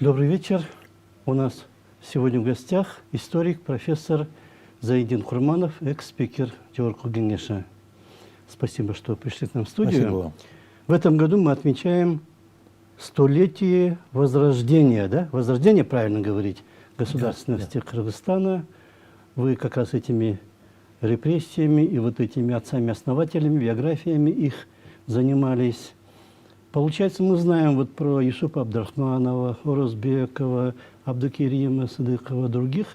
Добрый вечер. У нас сегодня в гостях историк, профессор Заидин Курманов, экс-спикер Джорку Генеша. Спасибо, что пришли к нам в студию. Спасибо вам. В этом году мы отмечаем столетие возрождения, да? Возрождение, правильно говорить, государственности Кыргызстана. Вы как раз этими репрессиями и вот этими отцами-основателями, биографиями их занимались. Получается, мы знаем вот про Юсупа Абдрахманова, Орозбекова, Абдукерима, Садыкова, других,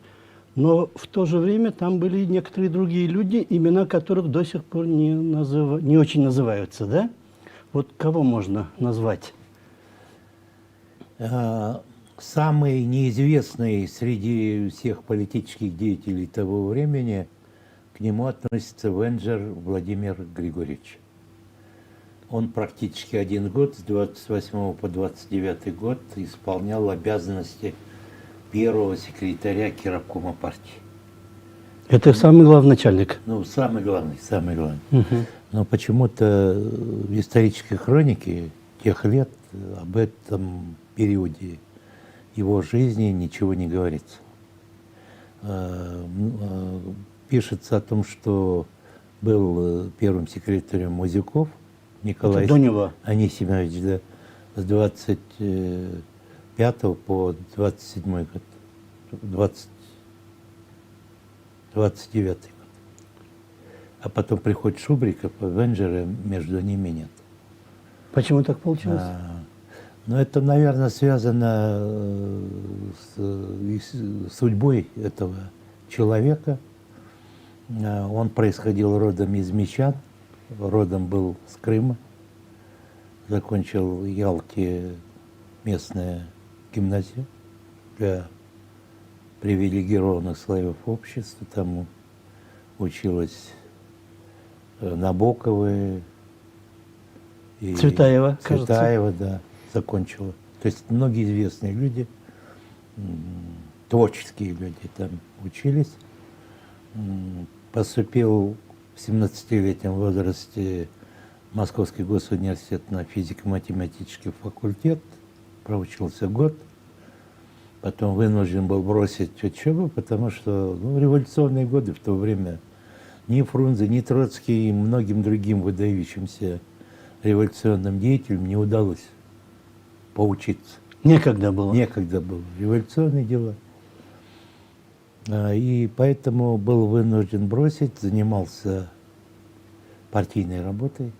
но в то же время там были некоторые другие люди, имена которых до сих пор не очень называются, да? Вот кого можно назвать? Самый неизвестный среди всех политических деятелей того времени, к нему относится Венджер Владимир Григорьевич. Он практически 1 год, с 28 по 29 год, исполнял обязанности первого секретаря Кирабкома партии. Это самый главный начальник. Ну, самый главный, самый главный. Угу. Но почему-то в исторической хронике тех лет об этом периоде его жизни ничего не говорится. Пишется о том, что был первым секретарем Музюков Николай Анисимович, да, с 25 по 27 год, 29 год. А потом приходит Шубриков, а Венджера между ними нет. Почему так получилось? Но это, наверное, связано с судьбой этого человека. Он происходил родом из Мечан, родом был с Крыма, закончил в Ялте местную гимназию для привилегированных слоев общества. Там училась Набокова и Цветаева, Цветаева, да, закончила. То есть многие известные люди, творческие люди там учились. Поступил в 17-летнем возрасте в Московский госуниверситет на физико-математический факультет, проучился год, потом вынужден был бросить учебу, потому что революционные годы в то время ни Фрунзе, ни Троцкий и многим другим выдающимся революционным деятелям не удалось поучиться. Некогда было. Некогда было. Революционные дела. И поэтому был вынужден бросить, занимался партийной работой,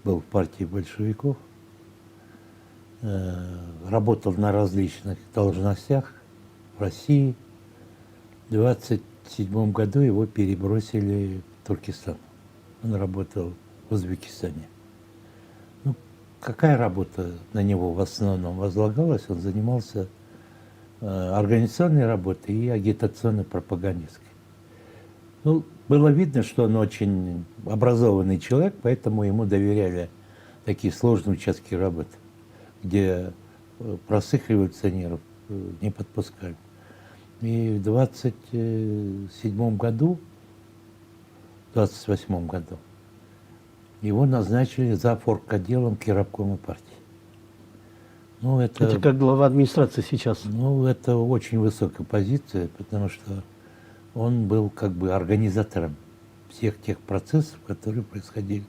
был в партии большевиков, работал на различных должностях в России. В 1927 году его перебросили в Туркестан. Он работал в Узбекистане. Ну, какая работа на него в основном возлагалась? Он занимался организационной работой и агитационно-пропагандистской. Ну, было видно, что он очень образованный человек, поэтому ему доверяли такие сложные участки работы, где простых революционеров не подпускали. И в 27 году, в 28 году, его назначили заворготделом Кирабкома партии. Ну, это как глава администрации сейчас. Ну, это очень высокая позиция, потому что он был как бы организатором всех тех процессов, которые происходили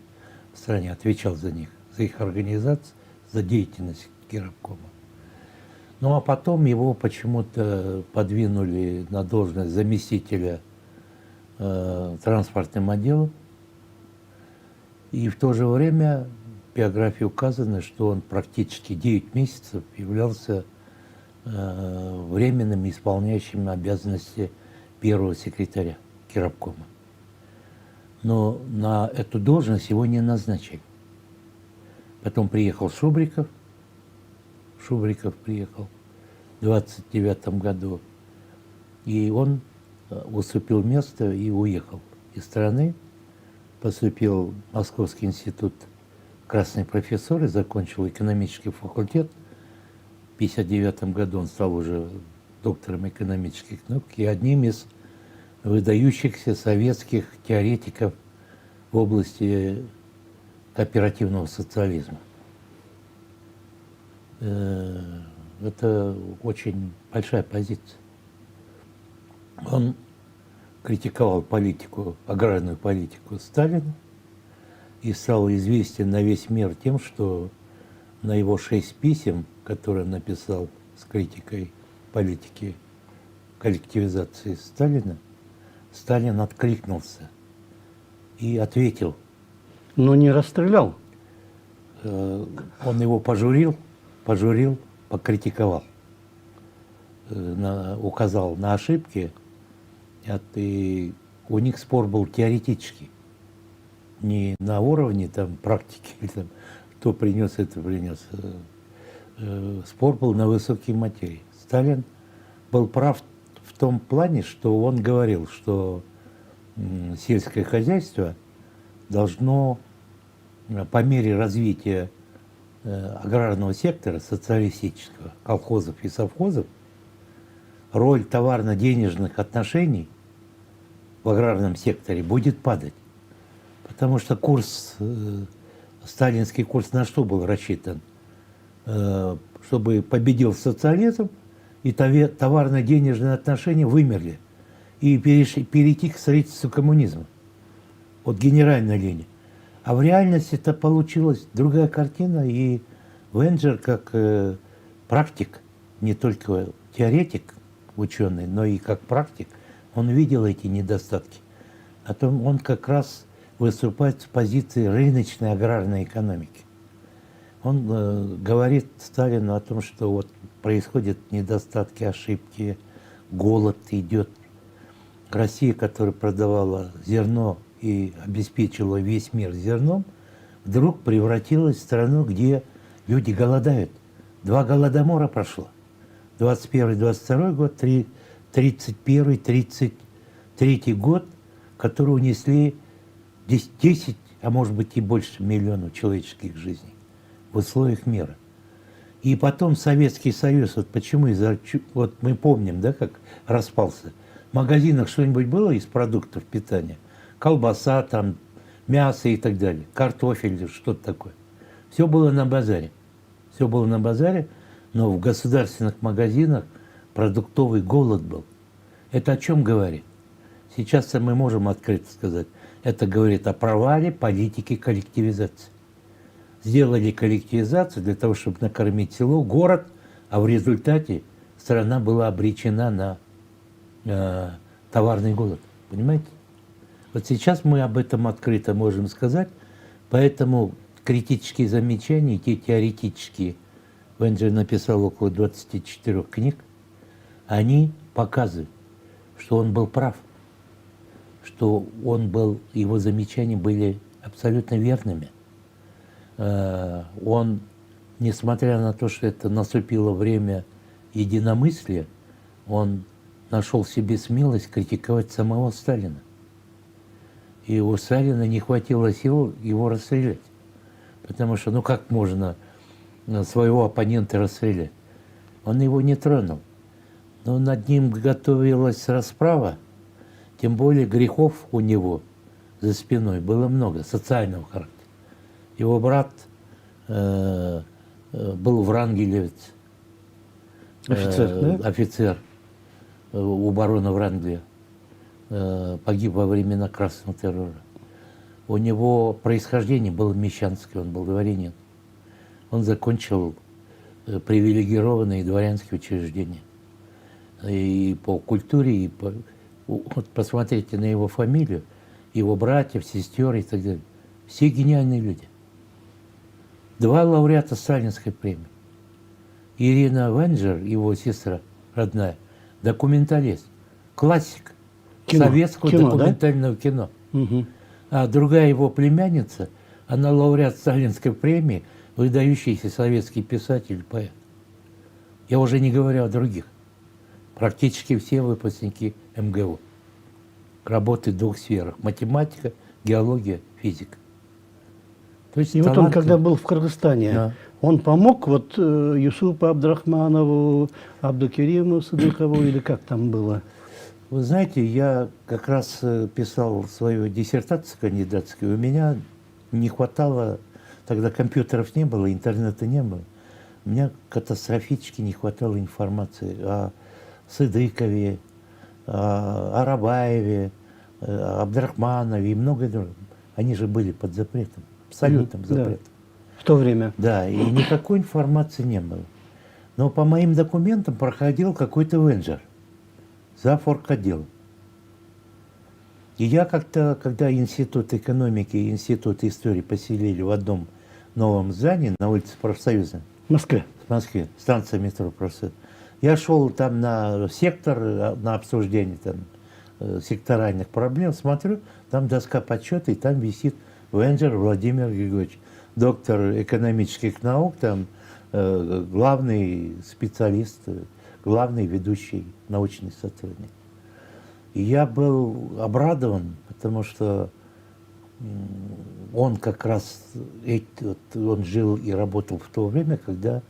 в стране, отвечал за них, за их организацию, за деятельность Кирабкома. Ну, а потом его почему-то подвинули на должность заместителя транспортным отделом, и в то же время в биографии указано, что он практически 9 месяцев являлся временным исполняющим обязанности первого секретаря Кирабкома. Но на эту должность его не назначили. Потом приехал Шубриков. Шубриков приехал в 1929 году. И он уступил место и уехал из страны. Поступил в Московский институт красной профессуры, закончил экономический факультет. В 1959 году он стал уже доктором экономических наук и одним из выдающихся советских теоретиков в области кооперативного социализма. это очень большая позиция. Он критиковал политику, аграрную политику Сталина и стал известен на весь мир тем, что на его 6 писем, которые он написал с критикой политики коллективизации Сталина, Сталин откликнулся и ответил. Но не расстрелял. Он его пожурил, покритиковал, указал на ошибки. И у них спор был теоретический, не на уровне там, практики, или, там, кто принес это, принес. Спор был на высокой материи. Сталин был прав в том плане, что он говорил, что сельское хозяйство должно по мере развития аграрного сектора, социалистического, колхозов и совхозов, роль товарно-денежных отношений в аграрном секторе будет падать. Потому что курс, сталинский курс на что был рассчитан? Чтобы победил социализм, и товарно-денежные отношения вымерли. И перейти к строительству коммунизма. Вот генеральная линия. А в реальности это получилась другая картина, и Венджер, как практик, не только теоретик, ученый, но и как практик, он видел эти недостатки. А то он как раз выступает с позиции рыночной аграрной экономики. Он говорит Сталину о том, что вот происходят недостатки, ошибки, голод идет. Россия, которая продавала зерно и обеспечила весь мир зерном, вдруг превратилась в страну, где люди голодают. 2 голодомора прошло. 21-22 год, 31-33 год, которые унесли 10, а может быть и больше миллионов человеческих жизней в условиях мира. И потом Советский Союз, вот почему вот мы помним, да, как распался. В магазинах что-нибудь было из продуктов питания? Колбаса, там, мясо и так далее, картофель, что-то такое. Все было на базаре. Все было на базаре, но в государственных магазинах продуктовый голод был. Это о чем говорит? Сейчас мы можем открыто сказать. Это говорит о провале политики коллективизации. Сделали коллективизацию для того, чтобы накормить село, город, а в результате страна была обречена на товарный голод. Понимаете? Вот сейчас мы об этом открыто можем сказать, поэтому критические замечания, те теоретические, Венджер написал около 24 книг, они показывают, что он был прав, что его замечания были абсолютно верными. Он, несмотря на то, что это наступило время единомыслия, он нашел в себе смелость критиковать самого Сталина. И у Сталина не хватило сил его расстрелять. Потому что, ну как можно своего оппонента расстрелять? Он его не тронул. Но над ним готовилась расправа, тем более грехов у него за спиной было много, социального характера. Его брат был врангелевец, Офицер, да? офицер у барона Врангеля, погиб во времена Красного террора. У него происхождение было мещанское, он был дворянин. Он закончил привилегированные дворянские учреждения. И по культуре, вот посмотрите на его фамилию, его братьев, сестер и так далее. Все гениальные люди. 2 лауреата Сталинской премии. Ирина Венджер, его сестра родная, документалист, классик советского документального кино. Угу. А другая его племянница, она лауреат Сталинской премии, выдающийся советский писатель, поэт. Я уже не говорю о других. Практически все выпускники МГУ. Работают в 2 сферах. Математика, геология, физика. То есть И вот он, когда был в Кыргызстане, да, он помог вот Юсупу Абдрахманову, Абдукериму Садыкову, или как там было? Вы знаете, я как раз писал свою диссертацию кандидатскую. У меня не хватало, тогда компьютеров не было, интернета не было. У меня катастрофически не хватало информации о Сыдыкове, о Арабаеве, Абдрахманове и многое другое. Они же были под запретом, абсолютным Да. запретом. В то время. Да, и никакой информации не было. Но по моим документам проходил какой-то венджер, зав. Орготделом. И я как-то, когда Институт экономики и Институт истории поселили в одном новом здании на улице Профсоюза, В Москве. в Москве, станция метро Профсоюз, я шел там на сектор, на обсуждение там, секторальных проблем, смотрю, там доска подсчета, и там висит венджер Владимир Григорьевич, доктор экономических наук, там главный специалист, главный ведущий научный сотрудник. И я был обрадован, потому что он как раз, он жил и работал в то время, когда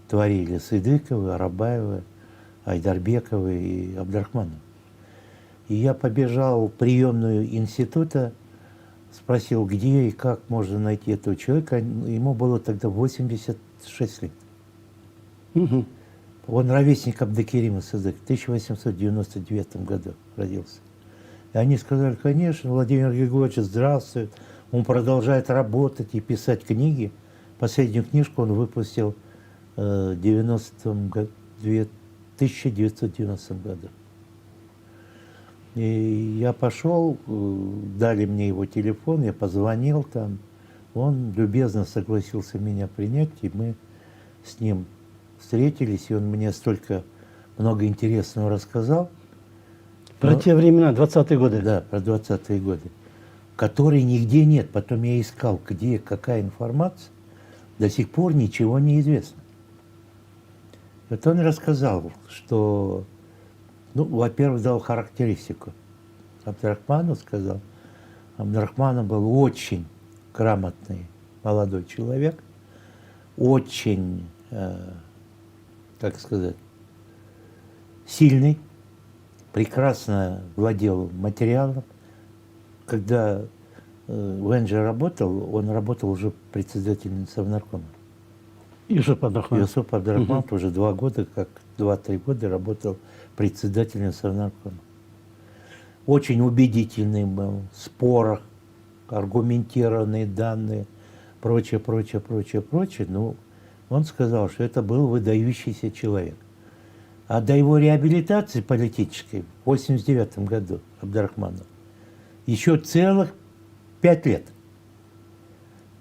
творили Сыдыковы, Арабаевы, Айдарбековы и Абдрахмановы. И я побежал в приемную института, спросил, где и как можно найти этого человека. Ему было тогда 86 лет. Мгм. Он ровесник Абдакерима Сыдык, в 1899 году родился. И они сказали, конечно, Владимир Григорьевич здравствует, он продолжает работать и писать книги. Последнюю книжку он выпустил в 1990 году. И я пошел, дали мне его телефон, я позвонил там. Он любезно согласился меня принять, и мы с ним встретились, и он мне столько много интересного рассказал. Про те времена, 20-е годы. Да, про 20-е годы, которой нигде нет. Потом я искал, где, какая информация. До сих пор ничего не известно. Вот он рассказал, что, ну, во-первых, дал характеристику. Абдрахману сказал. Абдрахманов был очень грамотный молодой человек, очень, так сказать, сильный, прекрасно владел материалом. Когда Венджер работал, он работал уже председателем Совнаркома. Юсуп Абдрахман. Юсуп Абдрахман уже 2-3 года работал председателем Совнаркома. Очень убедительный был, в спорах, аргументированные данные, прочее. Ну, он сказал, что это был выдающийся человек. А до его реабилитации политической в 1989 году Абдрахманов еще целых 5 лет.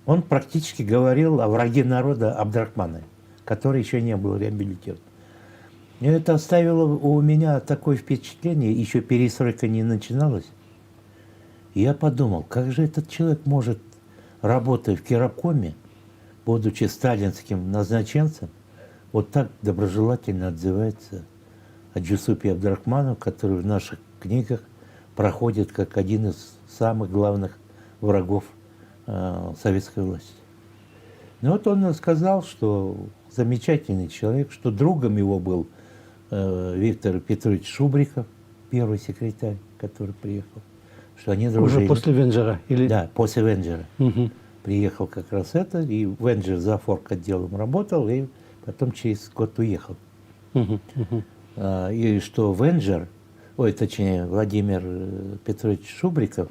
Он практически говорил о враге народа Абдрахманове, который еще не был реабилитирован. И это оставило у меня такое впечатление, еще перестройка не начиналась. И я подумал, как же этот человек может, работая в Киракоме, будучи сталинским назначенцем, вот так доброжелательно отзывается о Джусупе Абдрахманову, который в наших книгах проходит как один из самых главных врагов советской власти. Ну вот он сказал, что замечательный человек, что другом его был Виктор Петрович Шубриков, первый секретарь, который приехал, что они дружили. Уже после Венджера? Или... Да, после Венджера. Мгм. Приехал как раз это, и Венджер за орготделом работал, и потом через год уехал. Мгм. Мгм. И что Венджер, точнее, Владимир Петрович Шубриков,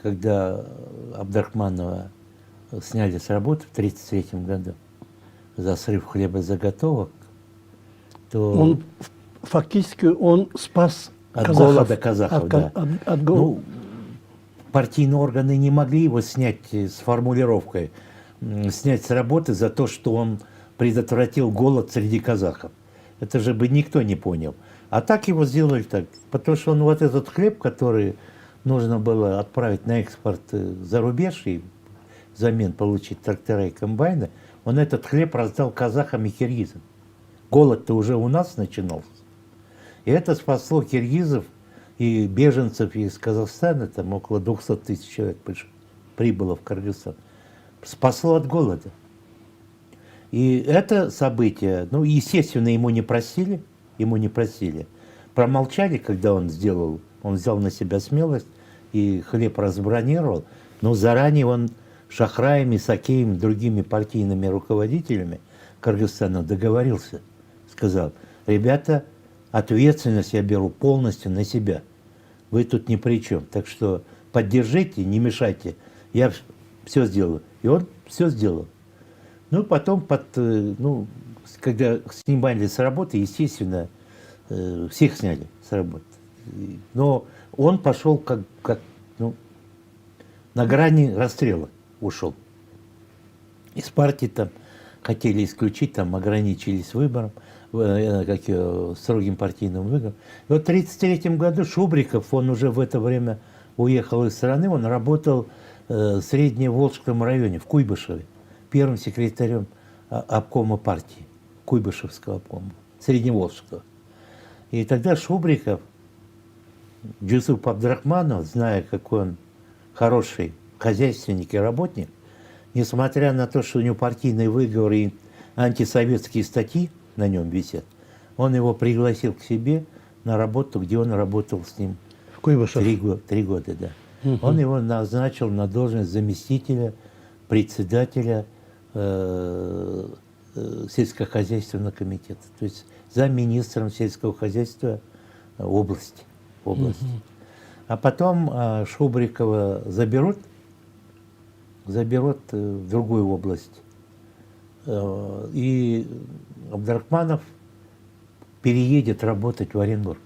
когда Абдрахманова сняли с работы в 1933 году за срыв хлебозаготовок, то Он фактически он спас от казахов. голода казахов, да. От голода. Ну, партийные органы не могли его снять с формулировкой, снять с работы за то, что он предотвратил голод среди казахов. Это же бы никто не понял. А так его сделали так, потому что он вот этот хлеб, который нужно было отправить на экспорт за рубеж и взамен получить трактора и комбайны, он этот хлеб раздал казахам и киргизам. Голод-то уже у нас начинался. И это спасло киргизов и беженцев из Казахстана, там около 200 тысяч человек прибыло в Кыргызстан. Спасло от голода. И это событие, ну, естественно, ему не простили. Промолчали, когда он взял на себя смелость и хлеб разбронировал, но заранее он, Шахраем, Исакеем, другими партийными руководителями Кыргызстана договорился. Сказал: ребята, ответственность я беру полностью на себя. Вы тут ни при чем. Так что поддержите, не мешайте. Я все сделаю. И он все сделал. Ну, потом, когда снимали с работы, естественно, всех сняли с работы. Но он пошел на грани расстрела ушел. Из партии там хотели исключить, там ограничились выбором, строгим партийным выбором. И вот в 1933 году Шубриков, он уже в это время уехал из страны, он работал в Средневолжском районе, в Куйбышеве, первым секретарем обкома партии, Куйбышевского обкома, Средневолжского. И тогда Шубриков, Джусуп Абдрахманов, зная, какой он хороший хозяйственник и работник, несмотря на то, что у него партийный выговор и антисоветские статьи на нем висят, он его пригласил к себе на работу, где он работал с ним В Куйбышев. 3 года. Да. Он его назначил на должность заместителя, председателя сельскохозяйственного комитета, то есть замминистром сельского хозяйства области. А потом Шубрикова заберут в другую область. И Абдрахманов переедет работать в Оренбург.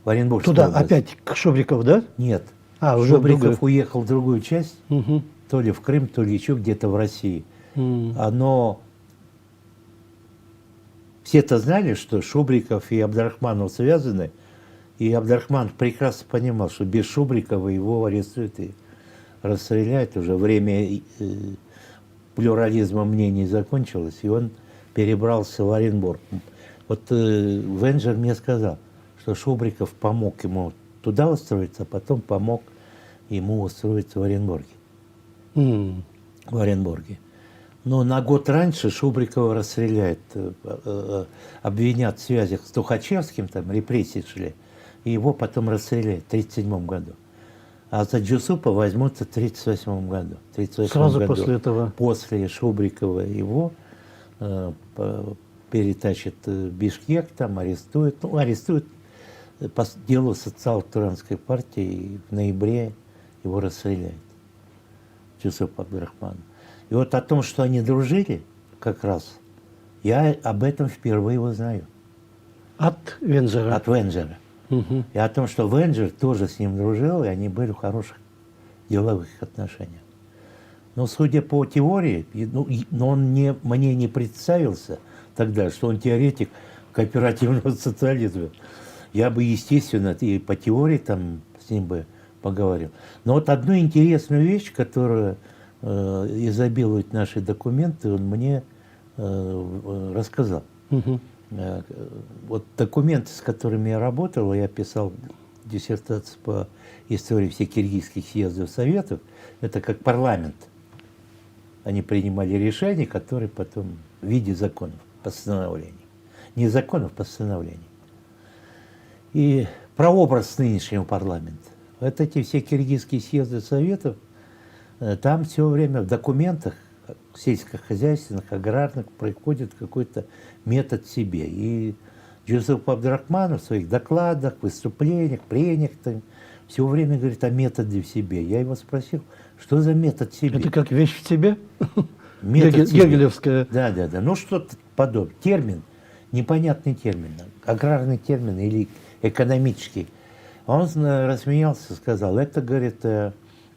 В Оренбургскую Туда область. опять к Шубрикову, да? Нет. Уже в Шубриков другую. уехал в другую часть, Мгм. то ли в Крым, то ли еще где-то в России. М. Но все-то знали, что Шубриков и Абдрахманов связаны, и Абдрахманов прекрасно понимал, что без Шубрикова его арестуют и расстреляют. Уже время плюрализма мнений закончилось, и он перебрался в Оренбург. Вот Венджер мне сказал, что Шубриков помог ему туда устроиться, а потом помог ему устроиться в Оренбурге. М. В Оренбурге. Но на год раньше Шубрикова расстреляют, обвинят в связях с Тухачевским, там репрессии шли, и его потом расстреляют в 1937 году. А за Джусупа возьмутся в 1938 году. В 1938 Сразу году, после этого. после Шубрикова его перетащат в Бишкек, там арестуют. Ну, арестуют по делу социал-туранской партии, и в ноябре его расстреляют. Джусуп Абдрахман. И вот о том, что они дружили, как раз, я об этом впервые узнаю. От Вензера. От Венджера. Мгм. И о том, что Венджер тоже с ним дружил, и они были в хороших деловых отношениях. Но судя по теории, но он мне не представился тогда, что он теоретик кооперативного социализма. Я бы, естественно, и по теории там с ним бы поговорил. Но вот одну интересную вещь, которую изобилуют наши документы, он мне рассказал. Мгм. Вот документы, с которыми я работал, я писал диссертацию по истории всех киргизских съездов Советов, это как парламент. Они принимали решения, которые потом в виде законов, постановлений. Не законов, постановлений. И прообраз нынешнего парламента. Вот эти все киргизские съезды Советов, там все время в документах сельскохозяйственных, аграрных происходит какой-то метод себе. И Джусуп Абдрахманов в своих докладах, выступлениях, прениях все время говорит о методе в себе. Я его спросил, что за метод в себе? Это как вещь в тебе? Метод в себе. Гегелевская. Да. Ну, что-то подобное. Термин, непонятный термин, аграрный термин или экономический. Он рассмеялся, сказал, это, говорит,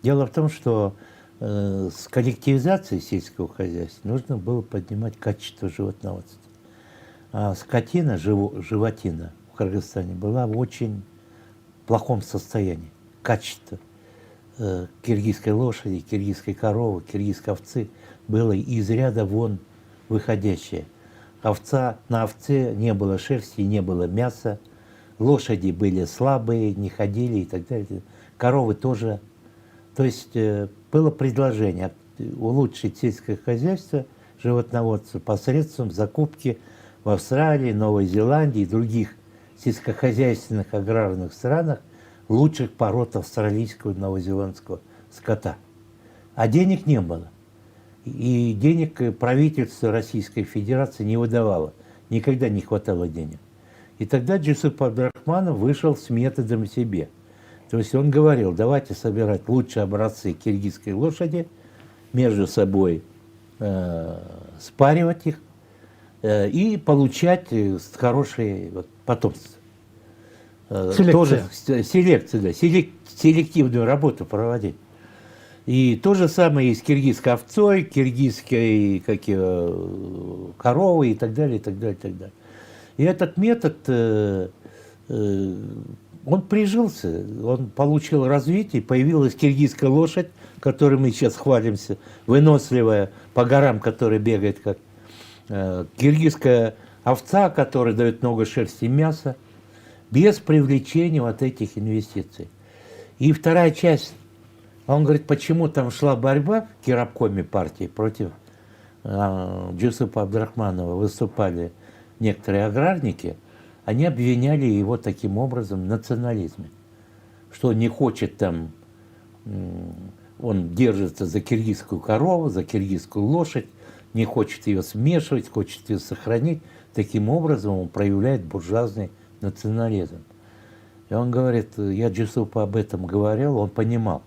дело в том, что с коллективизацией сельского хозяйства нужно было поднимать качество животноводства. А скотина, животина в Кыргызстане была в очень плохом состоянии. Качество киргизской лошади, киргизской коровы, киргизской овцы было из ряда вон выходящее. На овце не было шерсти, не было мяса, лошади были слабые, не ходили и так далее. Коровы тоже. То есть было предложение улучшить сельское хозяйство, животноводство посредством закупки в Австралии, Новой Зеландии и других сельскохозяйственных аграрных странах лучших пород австралийского и новозеландского скота. А денег не было. И денег правительство Российской Федерации не выдавало. Никогда не хватало денег. И тогда Джусуп Абдрахманов вышел с методом себе. То есть он говорил, давайте собирать лучшие образцы киргизской лошади, между собой спаривать их и получать хорошие потомства. Селекция. Тоже селекцию, да, селективную работу проводить. И то же самое и с киргизской овцой, киргизской коровой и так далее, и так далее, и так далее. И этот метод, он прижился, он получил развитие, появилась киргизская лошадь, которой мы сейчас хвалимся, выносливая, по горам, которая бегает, как киргизская овца, которая дает много шерсти и мяса, без привлечения вот этих инвестиций. И вторая часть, он говорит, почему там шла борьба в Кирабкоме партии против Джусупа Абдрахманова, выступали некоторые аграрники, они обвиняли его таким образом в национализме, что он не хочет там, он держится за киргизскую корову, за киргизскую лошадь, не хочет ее смешивать, хочет ее сохранить. Таким образом он проявляет буржуазный национализм. И он говорит, я Джусупу об этом говорил, он понимал.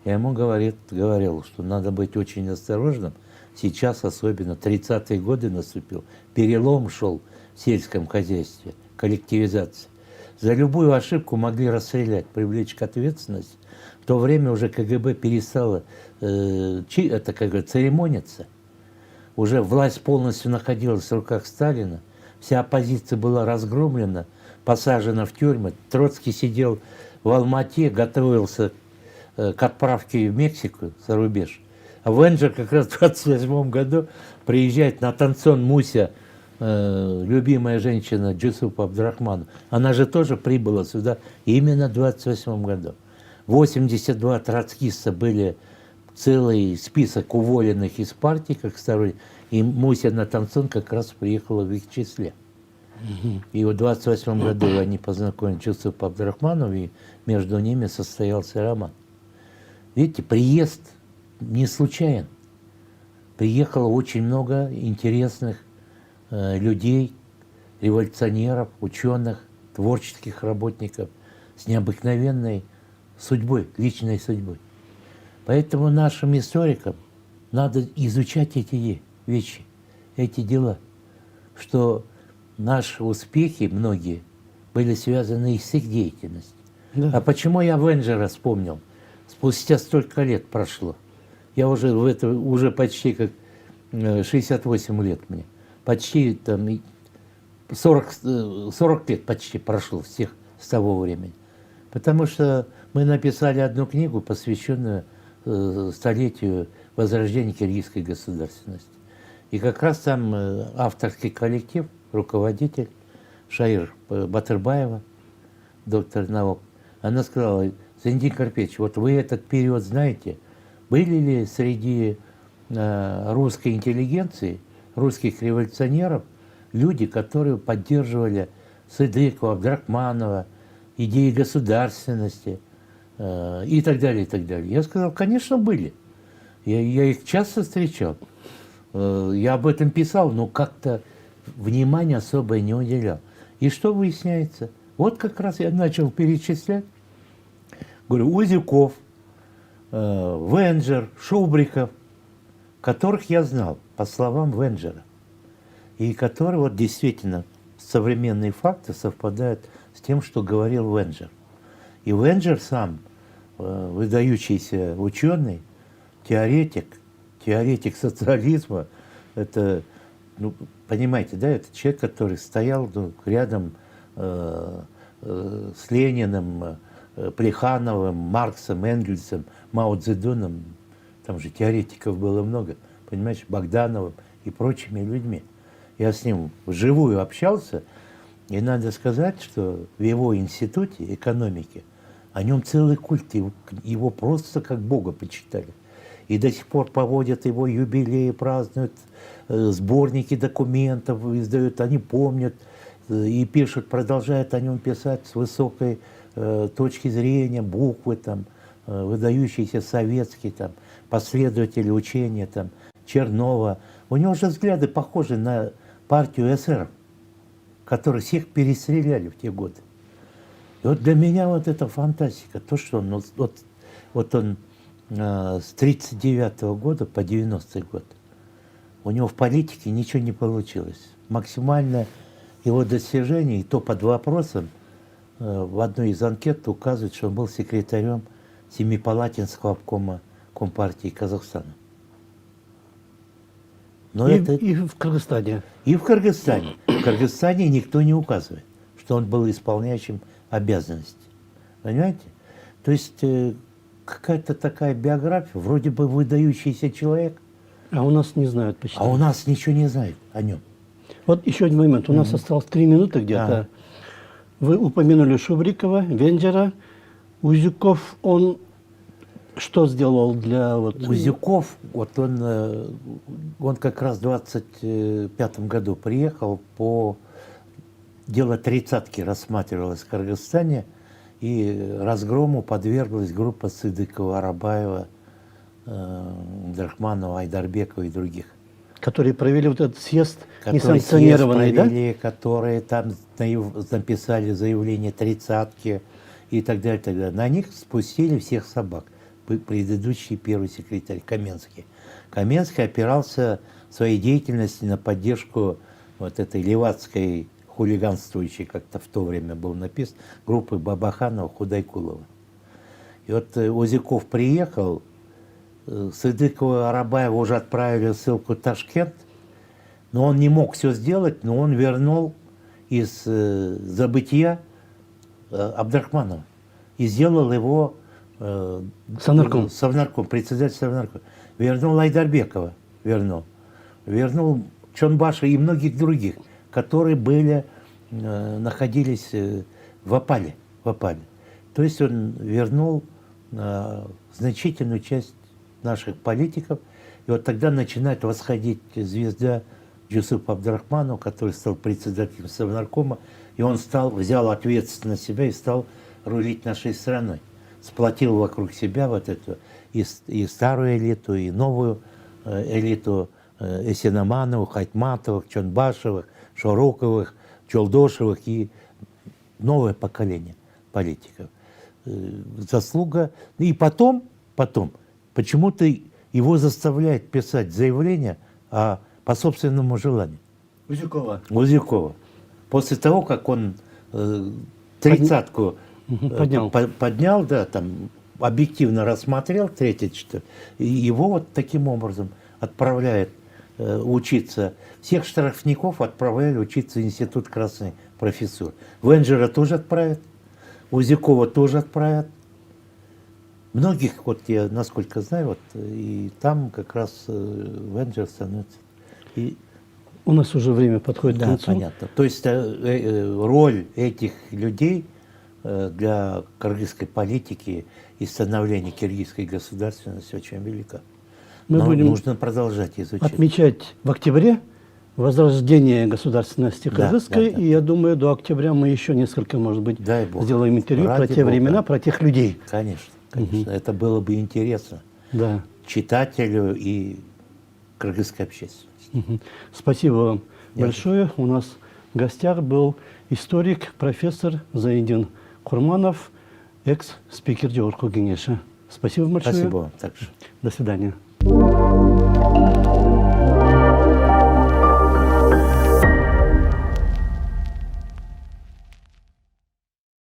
Я ему говорил, что надо быть очень осторожным. Сейчас, особенно 30-е годы наступил, перелом шел в сельском хозяйстве, коллективизация. За любую ошибку могли расстрелять, привлечь к ответственности. В то время уже КГБ перестало церемониться. Уже власть полностью находилась в руках Сталина. Вся оппозиция была разгромлена, посажена в тюрьмы. Троцкий сидел в Алмате, готовился к отправке в Мексику, за рубеж. А Венджер как раз в 1928 году приезжает на танцон Муся, любимая женщина Джусупа Абдрахмана. Она же тоже прибыла сюда именно в 1928 году. 82 троцкиста были, целый список уволенных из партии, как старый, и Муся на танцон как раз приехала в их числе. И в 1928 году они познакомились с Джусупом Абдрахмановым, и между ними состоялся роман. Видите, приезд не случайен. Приехало очень много интересных людей, революционеров, ученых, творческих работников с необыкновенной судьбой, личной судьбой. Поэтому нашим историкам надо изучать эти вещи, эти дела, что наши успехи многие были связаны с их деятельностью. Да. А почему я Венджера вспомнил? Спустя столько лет прошло. Я уже почти как 68 лет мне. Почти там 40 лет почти прошло с того времени. Потому что мы написали одну книгу, посвященную столетию возрождения киргизской государственности. И как раз там авторский коллектив, руководитель Шаир Батырбаева, доктор наук, она сказала, Зайнидин Карпетович, вот вы этот период знаете, были ли среди русской интеллигенции, русских революционеров, люди, которые поддерживали Сыдыкова, Абдрахманова, идеи государственности и так далее, и так далее. Я сказал, конечно, были. Я их часто встречал. Я об этом писал, но как-то внимания особо не уделял. И что выясняется? Вот как раз я начал перечислять. Говорю, Узюков, Венджер, Шубриков, которых я знал, по словам Венджера, и которые вот действительно современные факты совпадают с тем, что говорил Венджер. И Венджер сам, выдающийся ученый, теоретик социализма, это, ну, понимаете, да, это человек, который стоял рядом с Лениным, Плехановым, Марксом, Энгельсом, Мао Цзэдуном, там же теоретиков было много, понимаешь, Богдановым и прочими людьми. Я с ним вживую общался, и надо сказать, что в его институте экономики о нем целый культ, его просто как Бога почитали. И до сих пор поводят его юбилеи, празднуют, сборники документов издают, они помнят и пишут, продолжают о нем писать с высокой точки зрения, буквы там, выдающийся советский там, последователь учения там, Чернова. У него же взгляды похожи на партию эсеров, которых всех перестреляли в те годы. И вот для меня вот это фантастика. То, что он, вот он с 1939 года по 90-й год, у него в политике ничего не получилось. Максимально его достижение, и то под вопросом, в одной из анкет указывает, что он был секретарем Семипалатинского обкома Компартии Казахстана. Но И в Кыргызстане. И в Кыргызстане. В Кыргызстане никто не указывает, что он был исполняющим обязанности. Понимаете? То есть какая-то такая биография, вроде бы выдающийся человек, А у нас не знают почти. а у нас ничего не знает о нем. Вот еще один момент. У нас осталось 3 минуты где-то. Вы упомянули Шубрикова, Венджера. Узюков, он что сделал для... Вот... Узюков, вот он как раз в 25 году приехал по... Дело тридцатки рассматривалось в Кыргызстане, и разгрому подверглась группа Сыдыкова, Арабаева, Абдрахманова, Айдарбекова и других. Которые провели вот этот съезд Которые несанкционированный, съезд да? провели, которые там написали заявление тридцатки и так далее, так далее. На них спустили всех собак. Предыдущий первый секретарь Каменский. Каменский опирался в своей деятельности на поддержку вот этой левацкой хулиганствующей, как-то в то время был написан, группы Бабаханова, Худайкулова. И вот Узюков приехал, Сыдыкова, Арабаева уже отправили ссылку в Ташкент, но он не мог все сделать, но он вернул из забытия Абдрахманова и сделал его Совнарком. Совнарком, председатель Совнарком. Вернул Айдарбекова, вернул Чонбаша и многих других, которые находились в опале. То есть он вернул значительную часть наших политиков. И вот тогда начинает восходить звезда Джусупа Абдрахманова, который стал председателем Совнаркома. И он взял ответственность на себя и стал рулить нашей страной. Сплотил вокруг себя вот эту и старую элиту, и новую элиту Эсенамановых, Хайтматовых, Чонбашевых, Шороковых, Чолдошевых и новое поколение политиков. Заслуга. И потом почему-то его заставляет писать заявление по собственному желанию. Узюкова. После того, как он тридцатку поднял, да, там объективно рассмотрел, третье, и его вот таким образом отправляет учиться. Всех штрафников отправляли учиться в Институт Красной Профессуры. Венджера тоже отправят, Узюкова тоже отправят. Многих, вот я, насколько знаю, вот, и там как раз Венджер становится. И... У нас уже время подходит к концу. Понятно. То есть роль этих людей для кыргызской политики и становления киргизской государственности очень велика. Но нужно продолжать изучать. Отмечать в октябре возрождение государственности кыргызской, и я думаю, до октября мы еще несколько, может быть, сделаем интервью про те времена, про тех людей. Конечно. Это было бы интересно читателю и кыргызской общественности. Спасибо вам большое. У нас в гостях был историк, профессор Заидин Курманов, экс-спикер Джорджа Кенеша. Спасибо большое. Спасибо вам также. До свидания.